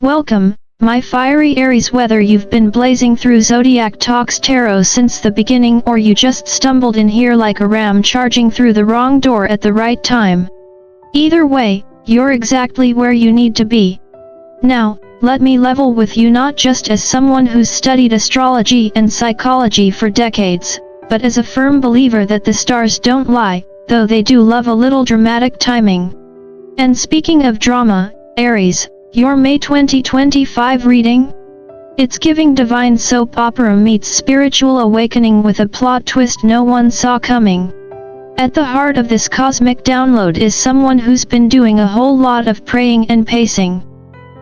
Welcome, my fiery Aries. Whether you've been blazing through Zodiac Talks Tarot since the beginning or you just stumbled in here like a ram charging through the wrong door at the right time. Either way, you're exactly where you need to be. Now, let me level with you not just as someone who's studied astrology and psychology for decades, but as a firm believer that the stars don't lie, though they do love a little dramatic timing. And speaking of drama, Aries, your May 2025 reading? It's giving divine soap opera meets spiritual awakening with a plot twist no one saw coming. At the heart of this cosmic download is someone who's been doing a whole lot of praying and pacing.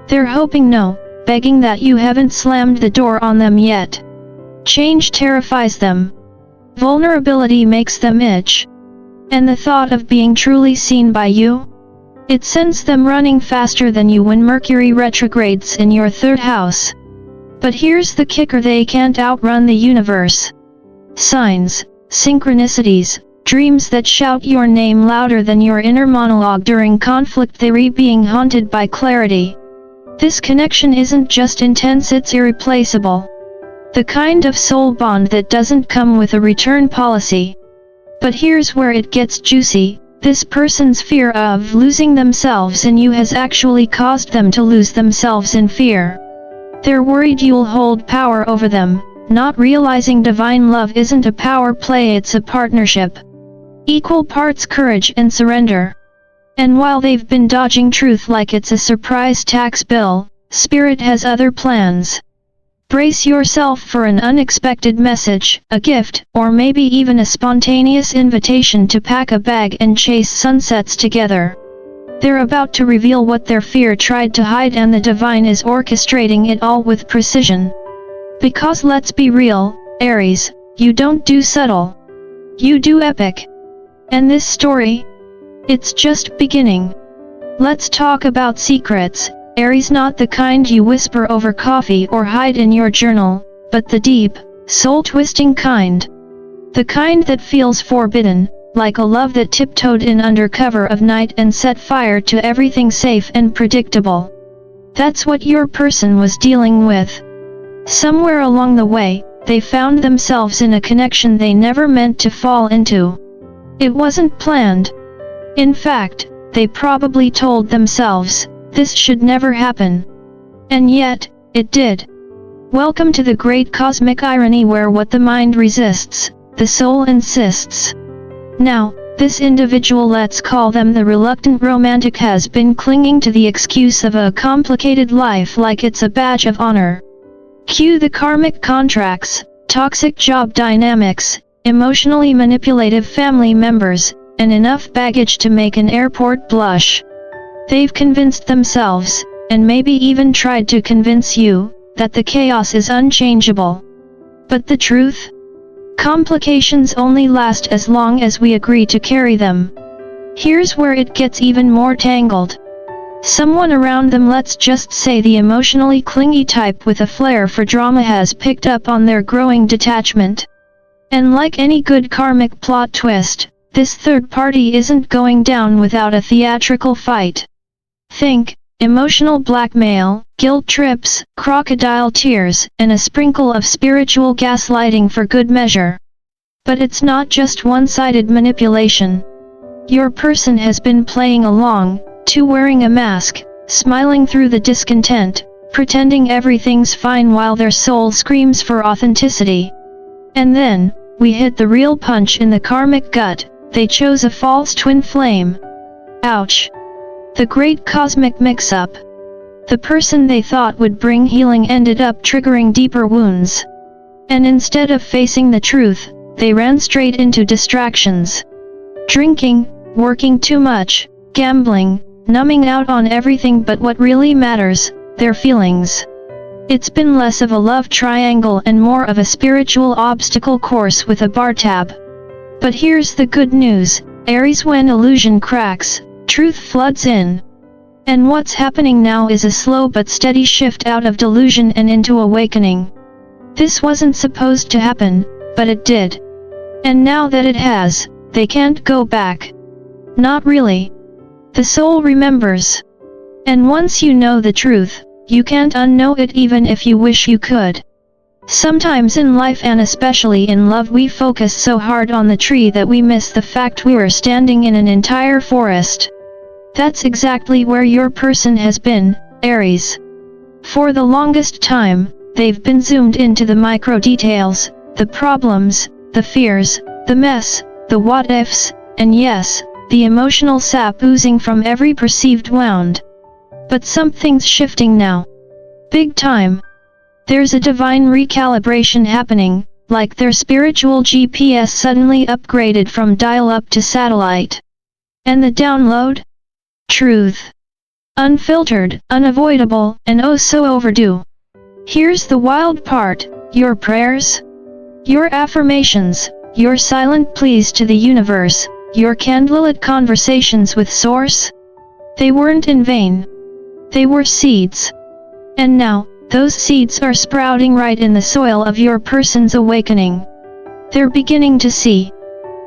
They're hoping, no, begging that you haven't slammed the door on them yet. Change terrifies them. Vulnerability makes them itch. And the thought of being truly seen by you? It sends them running faster than you when Mercury retrogrades in your third house. But here's the kicker: they can't outrun the universe. Signs, synchronicities, dreams that shout your name louder than your inner monologue during conflict, they're being haunted by clarity. This connection isn't just intense, it's irreplaceable. The kind of soul bond that doesn't come with a return policy. But here's where it gets juicy: this person's fear of losing themselves in you has actually caused them to lose themselves in fear. They're worried you'll hold power over them, not realizing divine love isn't a power play, it's a partnership. Equal parts courage and surrender. And while they've been dodging truth like it's a surprise tax bill, Spirit has other plans. Brace yourself for an unexpected message, a gift, or maybe even a spontaneous invitation to pack a bag and chase sunsets together. They're about to reveal what their fear tried to hide, and the divine is orchestrating it all with precision. Because let's be real, Aries, you don't do subtle. You do epic. And this story? It's just beginning. Let's talk about secrets, Aries, not the kind you whisper over coffee or hide in your journal, but the deep, soul-twisting kind. The kind that feels forbidden, like a love that tiptoed in under cover of night and set fire to everything safe and predictable. That's what your person was dealing with. Somewhere along the way, they found themselves in a connection they never meant to fall into. It wasn't planned. In fact, they probably told themselves, this should never happen. And yet, it did. Welcome to the great cosmic irony where what the mind resists, the soul insists. Now, this individual, let's call them the reluctant romantic, has been clinging to the excuse of a complicated life like it's a badge of honor. Cue the karmic contracts, toxic job dynamics, emotionally manipulative family members, and enough baggage to make an airport blush. They've convinced themselves, and maybe even tried to convince you, that the chaos is unchangeable. But the truth? Complications only last as long as we agree to carry them. Here's where it gets even more tangled. Someone around them, let's just say the emotionally clingy type with a flair for drama, has picked up on their growing detachment. And like any good karmic plot twist, this third party isn't going down without a theatrical fight. Think, emotional blackmail, guilt trips, crocodile tears, and a sprinkle of spiritual gaslighting for good measure. But it's not just one-sided manipulation. Your person has been playing along, too, wearing a mask, smiling through the discontent, pretending everything's fine while their soul screams for authenticity. And then, we hit the real punch in the karmic gut: they chose a false twin flame. Ouch. The great cosmic mix-up. The person they thought would bring healing ended up triggering deeper wounds. And instead of facing the truth, they ran straight into distractions. Drinking, working too much, gambling, numbing out on everything but what really matters, their feelings. It's been less of a love triangle and more of a spiritual obstacle course with a bar tab. But here's the good news, Aries: when illusion cracks, truth floods in. And what's happening now is a slow but steady shift out of delusion and into awakening. This wasn't supposed to happen, but it did. And now that it has, they can't go back. Not really. The soul remembers. And once you know the truth, You can't unknow it even if you wish you could. Sometimes in life and especially in love we focus so hard on the tree that we miss the fact we are standing in an entire forest. That's exactly where your person has been, Aries. For the longest time, they've been zoomed into the micro details, the problems, the fears, the mess, the what-ifs, and yes, the emotional sap oozing from every perceived wound. But something's shifting now. Big time. There's a divine recalibration happening, like their spiritual GPS suddenly upgraded from dial-up to satellite. And the download? Truth. Unfiltered, unavoidable, and oh so overdue. Here's the wild part, your prayers? Your affirmations, your silent pleas to the universe, your candlelit conversations with Source? They weren't in vain. They were seeds. And now, those seeds are sprouting right in the soil of your person's awakening. They're beginning to see.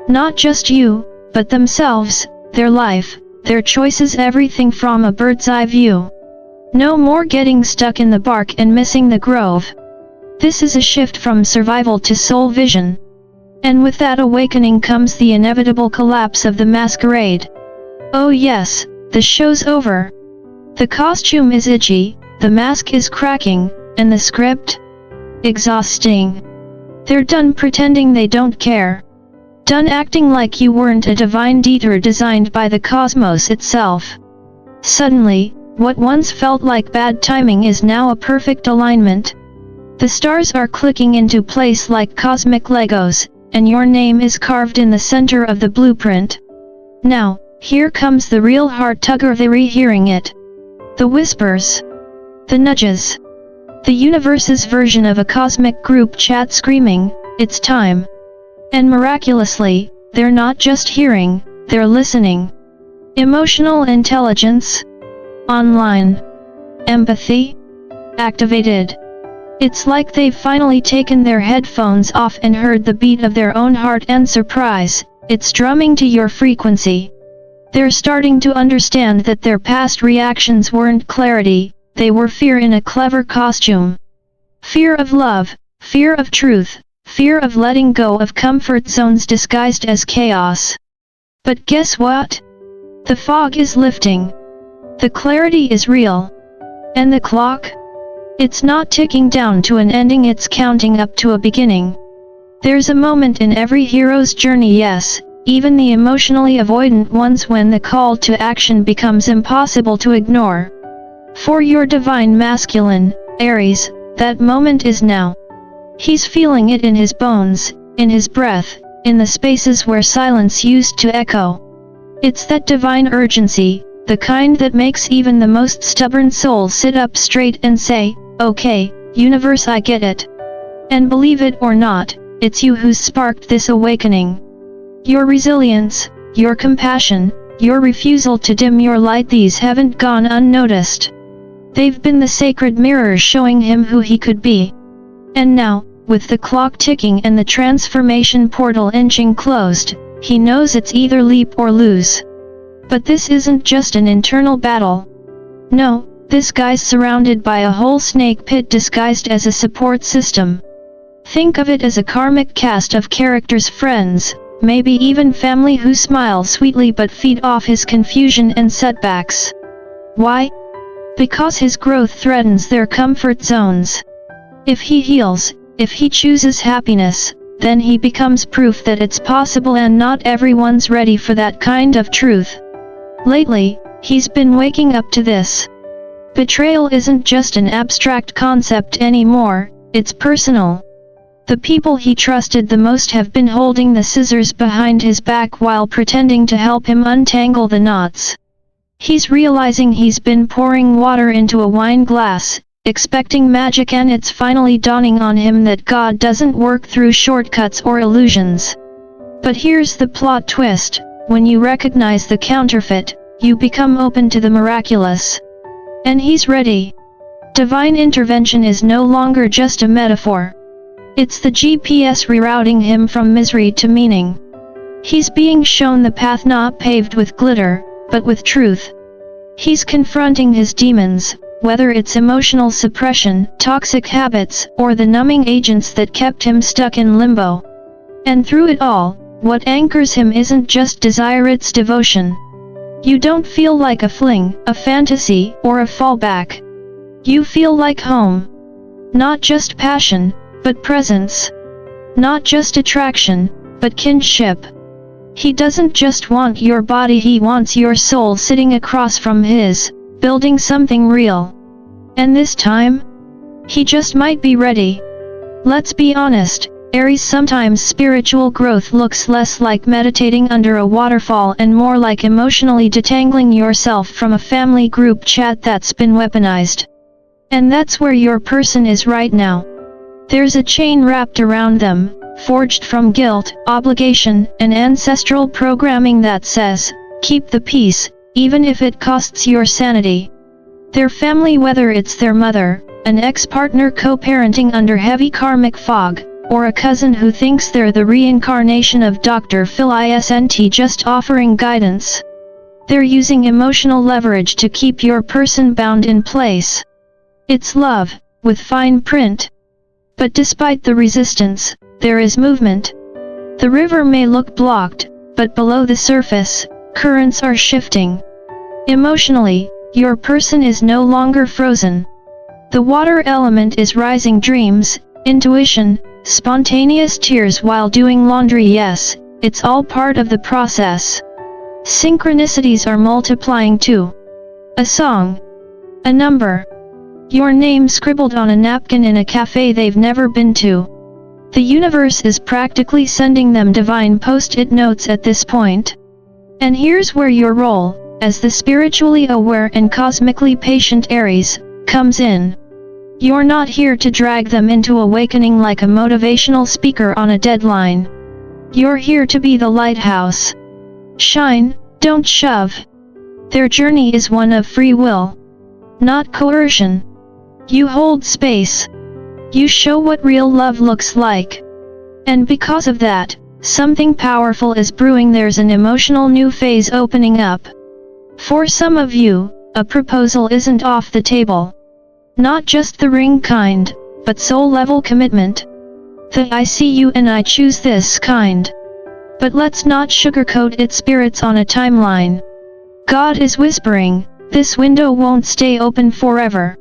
Not just you, but themselves, their life, their choices, everything from a bird's eye view. No more getting stuck in the bark and missing the grove. This is a shift from survival to soul vision. And with that awakening comes the inevitable collapse of the masquerade. Oh yes, the show's over. The costume is itchy, the mask is cracking, and the script? Exhausting. They're done pretending they don't care. Done acting like you weren't a divine detour designed by the cosmos itself. Suddenly, what once felt like bad timing is now a perfect alignment. The stars are clicking into place like cosmic Legos, and your name is carved in the center of the blueprint. Now, here comes the real heart tugger, the rehearing it. The whispers. The nudges. The universe's version of a cosmic group chat screaming, it's time. And miraculously, they're not just hearing, they're listening. Emotional intelligence. Online. Empathy. Activated. It's like they've finally taken their headphones off and heard the beat of their own heart, and surprise, it's drumming to your frequency. They're starting to understand that their past reactions weren't clarity, they were fear in a clever costume. Fear of love, fear of truth, fear of letting go of comfort zones disguised as chaos. But guess what? The fog is lifting. The clarity is real. And the clock? It's not ticking down to an ending, it's counting up to a beginning. There's a moment in every hero's journey, yes, even the emotionally avoidant ones, when the call to action becomes impossible to ignore. For your divine masculine, Aries, that moment is now. He's feeling it in his bones, in his breath, in the spaces where silence used to echo. It's that divine urgency, the kind that makes even the most stubborn soul sit up straight and say, okay, universe, I get it. And believe it or not, it's you who's sparked this awakening. Your resilience, your compassion, your refusal to dim your light, these haven't gone unnoticed. They've been the sacred mirrors showing him who he could be. And now, with the clock ticking and the transformation portal inching closed, he knows it's either leap or lose. But this isn't just an internal battle. No, this guy's surrounded by a whole snake pit disguised as a support system. Think of it as a karmic cast of characters, friends, maybe even family, who smile sweetly but feed off his confusion and setbacks. Why? Because his growth threatens their comfort zones. If he heals, if he chooses happiness, then he becomes proof that it's possible, and not everyone's ready for that kind of truth. Lately, he's been waking up to this. Betrayal isn't just an abstract concept anymore, it's personal. The people he trusted the most have been holding the scissors behind his back while pretending to help him untangle the knots. He's realizing he's been pouring water into a wine glass, expecting magic, and it's finally dawning on him that God doesn't work through shortcuts or illusions. But here's the plot twist: when you recognize the counterfeit, you become open to the miraculous. And he's ready. Divine intervention is no longer just a metaphor. It's the GPS rerouting him from misery to meaning. He's being shown the path not paved with glitter, but with truth. He's confronting his demons, whether it's emotional suppression, toxic habits, or the numbing agents that kept him stuck in limbo. And through it all, what anchors him isn't just desire, it's devotion. You don't feel like a fling, a fantasy, or a fallback. You feel like home. Not just passion, but presence. Not just attraction, but kinship. He doesn't just want your body, he wants your soul sitting across from his, building something real. And this time, he just might be ready. Let's be honest, Aries, sometimes spiritual growth looks less like meditating under a waterfall and more like emotionally detangling yourself from a family group chat that's been weaponized. And that's where your person is right now. There's a chain wrapped around them, forged from guilt, obligation, and ancestral programming that says, keep the peace, even if it costs your sanity. Their family, whether it's their mother, an ex-partner co-parenting under heavy karmic fog, or a cousin who thinks they're the reincarnation of Dr. Phil isn't just offering guidance. They're using emotional leverage to keep your person bound in place. It's love, with fine print. But despite the resistance, there is movement. The river may look blocked, but below the surface, currents are shifting. Emotionally, your person is no longer frozen. The water element is rising. Dreams, intuition, spontaneous tears while doing laundry, yes, it's all part of the process. Synchronicities are multiplying too. A song. A number. Your name scribbled on a napkin in a cafe they've never been to. The universe is practically sending them divine post-it notes at this point. And here's where your role, as the spiritually aware and cosmically patient Aries, comes in. You're not here to drag them into awakening like a motivational speaker on a deadline. You're here to be the lighthouse. Shine, don't shove. Their journey is one of free will, not coercion. You hold space. You show what real love looks like. And because of that, something powerful is brewing. There's an emotional new phase opening up. For some of you, a proposal isn't off the table. Not just the ring kind, but soul-level commitment. The I see you and I choose this kind. But let's not sugarcoat it, spirits on a timeline. God is whispering, this window won't stay open forever.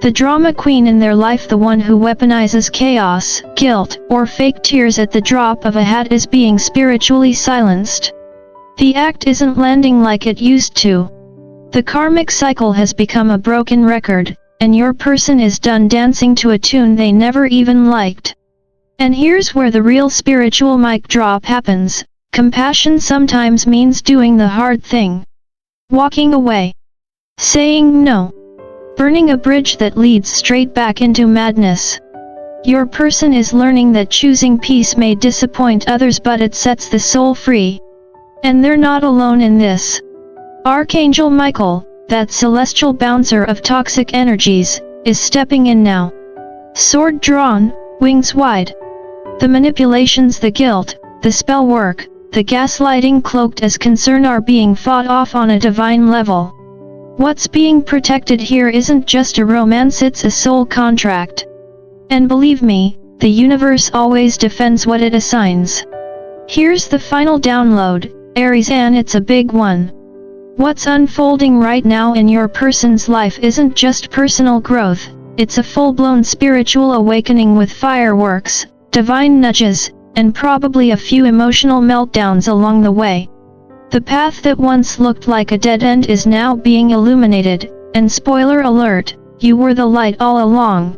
The drama queen in their life, the one who weaponizes chaos, guilt, or fake tears at the drop of a hat, is being spiritually silenced. The act isn't landing like it used to. The karmic cycle has become a broken record, and your person is done dancing to a tune they never even liked. And here's where the real spiritual mic drop happens. Compassion sometimes means doing the hard thing. Walking away. Saying no. Burning a bridge that leads straight back into madness. Your person is learning that choosing peace may disappoint others, but it sets the soul free. And they're not alone in this. Archangel Michael, that celestial bouncer of toxic energies, is stepping in now. Sword drawn, wings wide. The manipulations, the guilt, the spell work, the gaslighting cloaked as concern are being fought off on a divine level. What's being protected here isn't just a romance, it's a soul contract. And believe me, the universe always defends what it assigns. Here's the final download, Aries, and it's a big one. What's unfolding right now in your person's life isn't just personal growth, it's a full-blown spiritual awakening with fireworks, divine nudges, and probably a few emotional meltdowns along the way. The path that once looked like a dead end is now being illuminated, and spoiler alert, you were the light all along.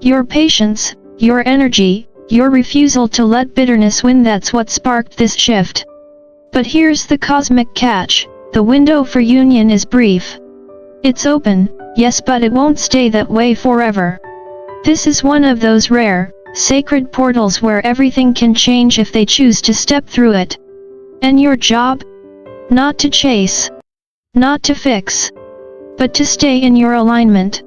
Your patience, your energy, your refusal to let bitterness win, that's what sparked this shift. But here's the cosmic catch, the window for union is brief. It's open, yes, but it won't stay that way forever. This is one of those rare, sacred portals where everything can change if they choose to step through it. And your job? Not to chase. Not to fix. But to stay in your alignment.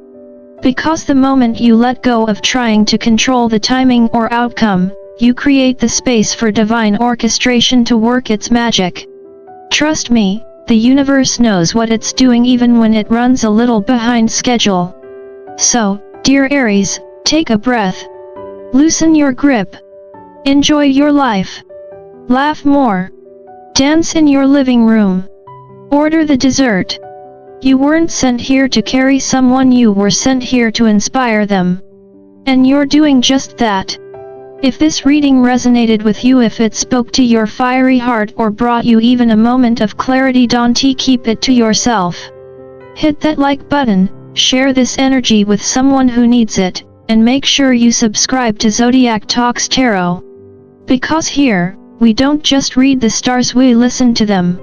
Because the moment you let go of trying to control the timing or outcome, you create the space for divine orchestration to work its magic. Trust me, The universe knows what it's doing even when it runs a little behind schedule. So, dear Aries, take a breath. Loosen your grip. Enjoy your life. Laugh more. Dance in your living room. Order the dessert. You weren't sent here to carry someone, you were sent here to inspire them. And you're doing just that. If this reading resonated with you, if it spoke to your fiery heart or brought you even a moment of clarity, don't keep it to yourself. Hit that like button, share this energy with someone who needs it, and make sure you subscribe to Zodiac Talks Tarot. Because here, we don't just read the stars, we listen to them.